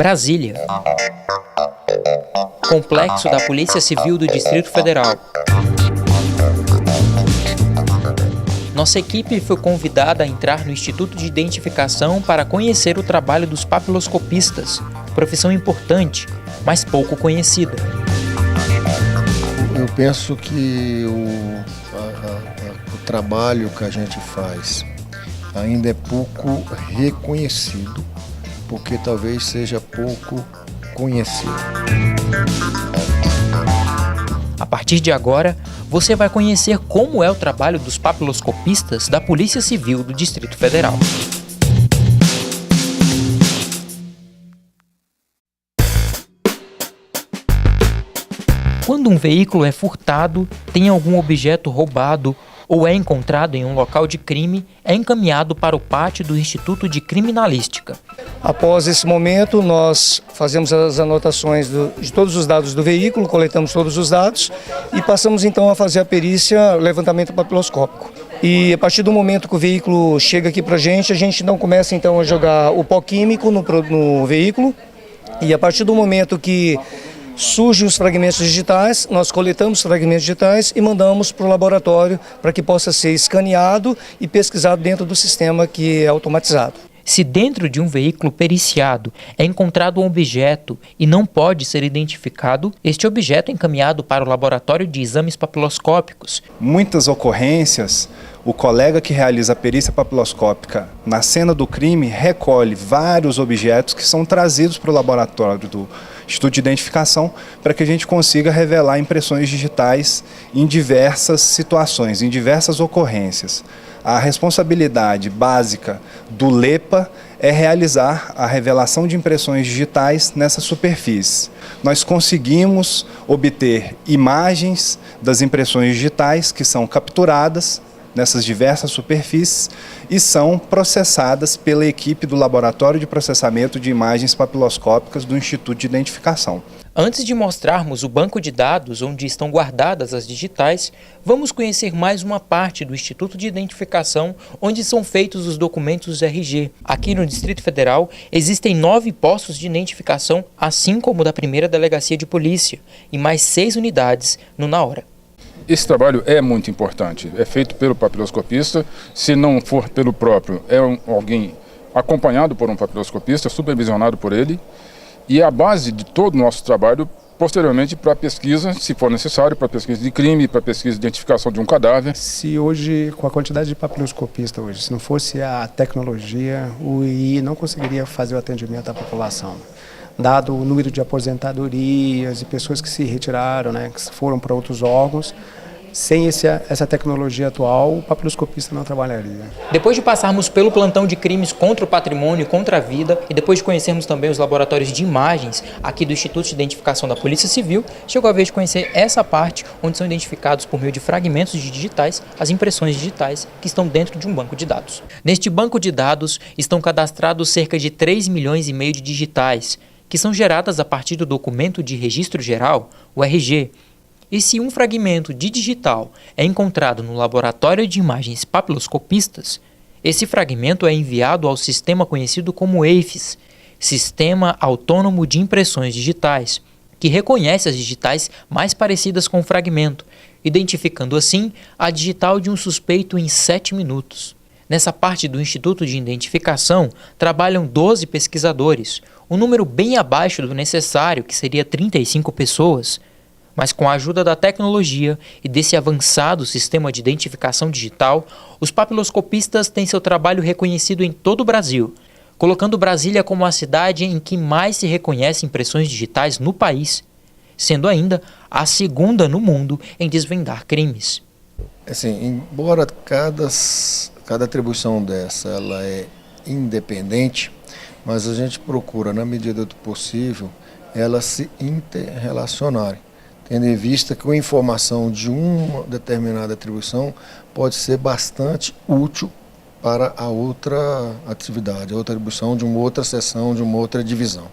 Brasília. Complexo da Polícia Civil do Distrito Federal. Nossa equipe foi convidada a entrar no Instituto de Identificação para conhecer o trabalho dos papiloscopistas, profissão importante, mas pouco conhecida. Eu penso que o trabalho que a gente faz ainda é pouco reconhecido, porque talvez seja pouco conhecido. A partir de agora, você vai conhecer como é o trabalho dos papiloscopistas da Polícia Civil do Distrito Federal. Quando um veículo é furtado, tem algum objeto roubado ou é encontrado em um local de crime, é encaminhado para o pátio do Instituto de Criminalística. Após esse momento, nós fazemos as anotações de todos os dados do veículo, coletamos todos os dados e passamos então a fazer a perícia, levantamento papiloscópico. E a partir do momento que o veículo chega aqui para a gente então começa então a jogar o pó químico no veículo, e a partir do momento que surgem os fragmentos digitais, nós coletamos os fragmentos digitais e mandamos para o laboratório para que possa ser escaneado e pesquisado dentro do sistema que é automatizado. Se dentro de um veículo periciado é encontrado um objeto e não pode ser identificado, este objeto é encaminhado para o laboratório de exames papiloscópicos. Muitas ocorrências, o colega que realiza a perícia papiloscópica na cena do crime recolhe vários objetos que são trazidos para o laboratório do Instituto de Identificação para que a gente consiga revelar impressões digitais em diversas situações, em diversas ocorrências. A responsabilidade básica do LEPA é realizar a revelação de impressões digitais nessa superfície. Nós conseguimos obter imagens das impressões digitais que são capturadas nessas diversas superfícies e são processadas pela equipe do Laboratório de Processamento de Imagens Papiloscópicas do Instituto de Identificação. Antes de mostrarmos o banco de dados onde estão guardadas as digitais, vamos conhecer mais uma parte do Instituto de Identificação onde são feitos os documentos RG. Aqui no Distrito Federal existem 9 postos de identificação, assim como o da primeira delegacia de polícia, e mais 6 unidades no Na Hora. Esse trabalho é muito importante, é feito pelo papiloscopista, se não for pelo próprio, é alguém acompanhado por um papiloscopista, supervisionado por ele, e a base de todo o nosso trabalho, posteriormente, para a pesquisa, se for necessário, para a pesquisa de crime, para a pesquisa de identificação de um cadáver. Se hoje, com a quantidade de papiloscopistas hoje, se não fosse a tecnologia, o II não conseguiria fazer o atendimento à população. Dado o número de aposentadorias e pessoas que se retiraram, que foram para outros órgãos, sem essa tecnologia atual, o papiloscopista não trabalharia. Depois de passarmos pelo plantão de crimes contra o patrimônio e contra a vida, e depois de conhecermos também os laboratórios de imagens aqui do Instituto de Identificação da Polícia Civil, chegou a vez de conhecer essa parte onde são identificados por meio de fragmentos digitais as impressões digitais que estão dentro de um banco de dados. Neste banco de dados estão cadastrados cerca de 3,5 milhões de digitais, que são geradas a partir do documento de registro geral, o RG. E se um fragmento de digital é encontrado no laboratório de imagens papiloscopistas, esse fragmento é enviado ao sistema conhecido como EIFES, Sistema Autônomo de Impressões Digitais, que reconhece as digitais mais parecidas com o fragmento, identificando assim a digital de um suspeito em 7 minutos. Nessa parte do Instituto de Identificação trabalham 12 pesquisadores, um número bem abaixo do necessário, que seria 35 pessoas, mas com a ajuda da tecnologia e desse avançado sistema de identificação digital, os papiloscopistas têm seu trabalho reconhecido em todo o Brasil, colocando Brasília como a cidade em que mais se reconhece impressões digitais no país, sendo ainda a segunda no mundo em desvendar crimes. Assim, embora cada atribuição dessa ela é independente, mas a gente procura, na medida do possível, elas se interrelacionarem, tendo em vista que a informação de uma determinada atribuição pode ser bastante útil para a outra atividade, a outra atribuição de uma outra seção, de uma outra divisão.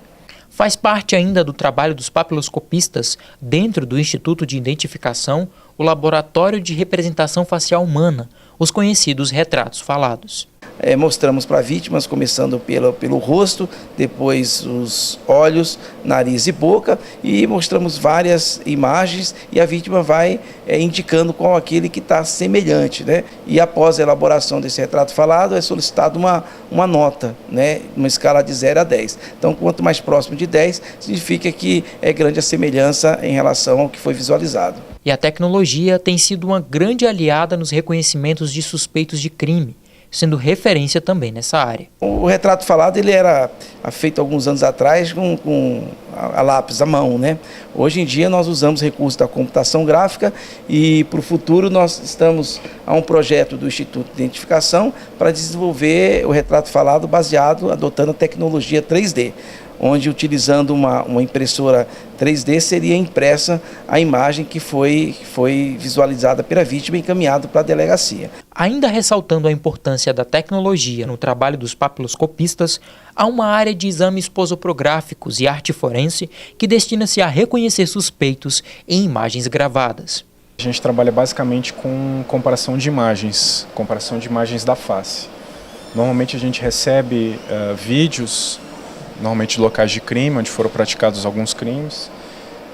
Faz parte ainda do trabalho dos papiloscopistas, dentro do Instituto de Identificação, o Laboratório de Representação Facial Humana, os conhecidos retratos falados. Mostramos para vítimas, começando pelo rosto, depois os olhos, nariz e boca, e mostramos várias imagens e a vítima vai indicando qual aquele que está semelhante, né? E após a elaboração desse retrato falado é solicitada uma nota, né? Uma escala de 0 a 10. Então, quanto mais próximo de 10, significa que é grande a semelhança em relação ao que foi visualizado. E a tecnologia tem sido uma grande aliada nos reconhecimentos de suspeitos de crime, sendo referência também nessa área. O retrato falado ele era feito alguns anos atrás com a lápis à mão, né? Hoje em dia nós usamos recursos da computação gráfica e para o futuro nós estamos a um projeto do Instituto de Identificação para desenvolver o retrato falado adotando a tecnologia 3D. Onde, utilizando uma impressora 3D, seria impressa a imagem que foi visualizada pela vítima e encaminhada para a delegacia. Ainda ressaltando a importância da tecnologia no trabalho dos papiloscopistas, há uma área de exames posopográficos e arte forense que destina-se a reconhecer suspeitos em imagens gravadas. A gente trabalha basicamente com comparação de imagens da face. Normalmente a gente recebe vídeos, normalmente locais de crime, onde foram praticados alguns crimes,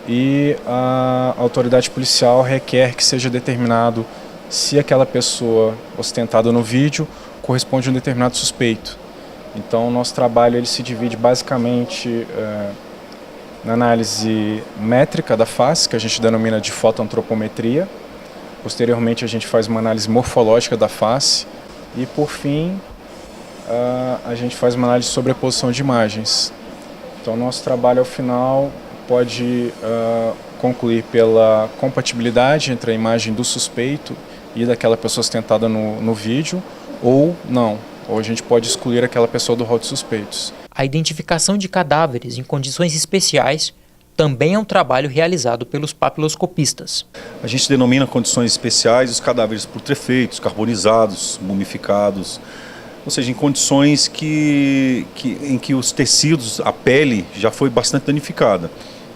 e a autoridade policial requer que seja determinado se aquela pessoa ostentada no vídeo corresponde a um determinado suspeito. Então, o nosso trabalho ele se divide basicamente na análise métrica da face, que a gente denomina de fotoantropometria. Posteriormente, a gente faz uma análise morfológica da face e, por fim, a gente faz uma análise de sobreposição de imagens. Então, nosso trabalho, ao final, pode concluir pela compatibilidade entre a imagem do suspeito e daquela pessoa ostentada no vídeo, ou não. Ou a gente pode excluir aquela pessoa do rol de suspeitos. A identificação de cadáveres em condições especiais também é um trabalho realizado pelos papiloscopistas. A gente denomina condições especiais os cadáveres putrefeitos, carbonizados, mumificados, ou seja, em condições em que os tecidos, a pele já foi bastante danificada.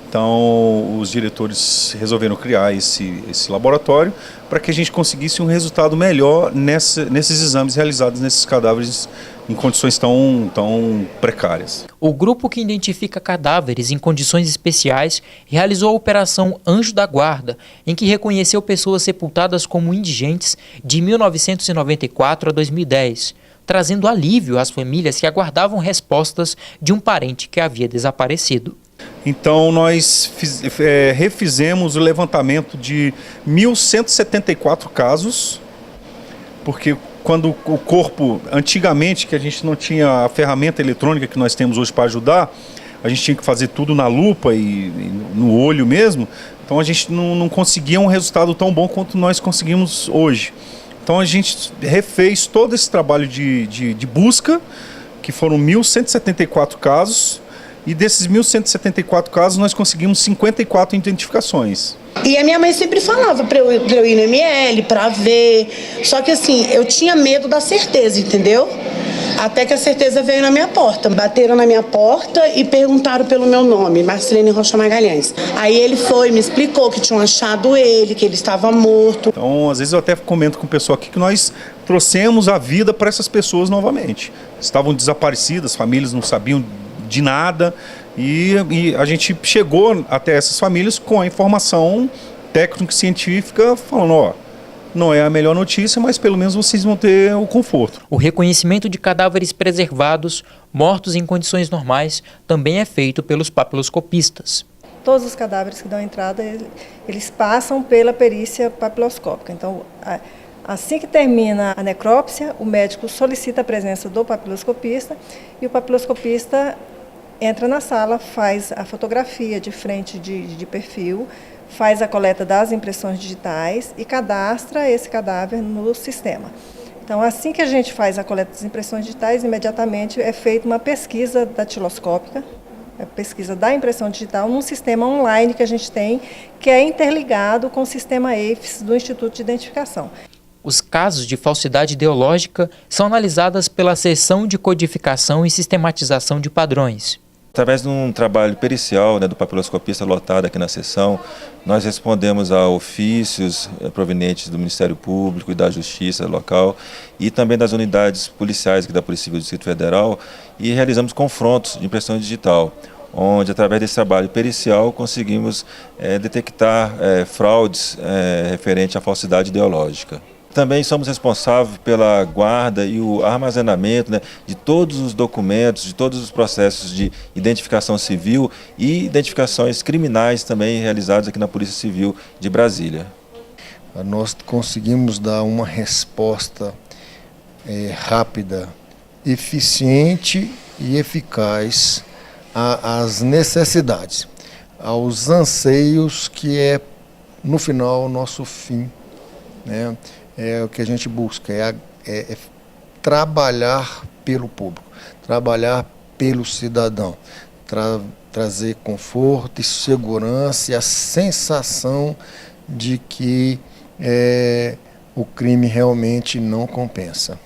Então, os diretores resolveram criar esse laboratório para que a gente conseguisse um resultado melhor nesses exames realizados nesses cadáveres em condições tão precárias. O grupo que identifica cadáveres em condições especiais realizou a Operação Anjo da Guarda, em que reconheceu pessoas sepultadas como indigentes de 1994 a 2010. Trazendo alívio às famílias que aguardavam respostas de um parente que havia desaparecido. Então, nós refizemos o levantamento de 1.174 casos, porque quando o corpo, antigamente, que a gente não tinha a ferramenta eletrônica que nós temos hoje para ajudar, a gente tinha que fazer tudo na lupa e no olho mesmo, então a gente não conseguia um resultado tão bom quanto nós conseguimos hoje. Então a gente refez todo esse trabalho de busca, que foram 1.174 casos, e desses 1.174 casos nós conseguimos 54 identificações. E a minha mãe sempre falava para eu ir no ML, para ver, só que assim, eu tinha medo da certeza, entendeu? Até que a certeza veio na minha porta. Bateram na minha porta e perguntaram pelo meu nome, Marcelene Rocha Magalhães. Aí ele foi, me explicou que tinham achado ele, que ele estava morto. Então, às vezes eu até comento com o pessoal aqui que nós trouxemos a vida para essas pessoas novamente. Estavam desaparecidas, famílias não sabiam de nada e a gente chegou até essas famílias com a informação técnico-científica falando, ó, não é a melhor notícia, mas pelo menos vocês vão ter o conforto. O reconhecimento de cadáveres preservados, mortos em condições normais, também é feito pelos papiloscopistas. Todos os cadáveres que dão entrada, eles passam pela perícia papiloscópica. Então, assim que termina a necrópsia, o médico solicita a presença do papiloscopista e o papiloscopista entra na sala, faz a fotografia de frente de perfil, faz a coleta das impressões digitais e cadastra esse cadáver no sistema. Então, assim que a gente faz a coleta das impressões digitais, imediatamente é feita uma pesquisa datiloscópica, a pesquisa da impressão digital, num sistema online que a gente tem, que é interligado com o sistema EIFES do Instituto de Identificação. Os casos de falsidade ideológica são analisados pela Seção de Codificação e Sistematização de Padrões. Através de um trabalho pericial, do papiloscopista lotado aqui na sessão, nós respondemos a ofícios provenientes do Ministério Público e da Justiça local e também das unidades policiais aqui da Polícia Civil do Distrito Federal e realizamos confrontos de impressão digital, onde através desse trabalho pericial conseguimos detectar fraudes referentes à falsidade ideológica. Também somos responsáveis pela guarda e o armazenamento de todos os documentos, de todos os processos de identificação civil e identificações criminais também realizados aqui na Polícia Civil de Brasília. Nós conseguimos dar uma resposta rápida, eficiente e eficaz às necessidades, aos anseios que é, no final, o nosso fim, né? É o que a gente busca, é trabalhar pelo público, trabalhar pelo cidadão, trazer conforto e segurança e a sensação de que o crime realmente não compensa.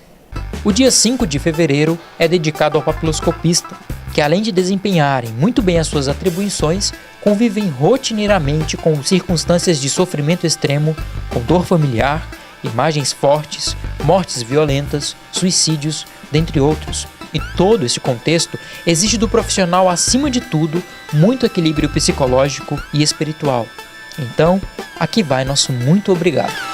O dia 5 de fevereiro é dedicado ao papiloscopista, que além de desempenharem muito bem as suas atribuições, convivem rotineiramente com circunstâncias de sofrimento extremo, com dor familiar, imagens fortes, mortes violentas, suicídios, dentre outros. E todo esse contexto exige do profissional, acima de tudo, muito equilíbrio psicológico e espiritual. Então, aqui vai nosso muito obrigado.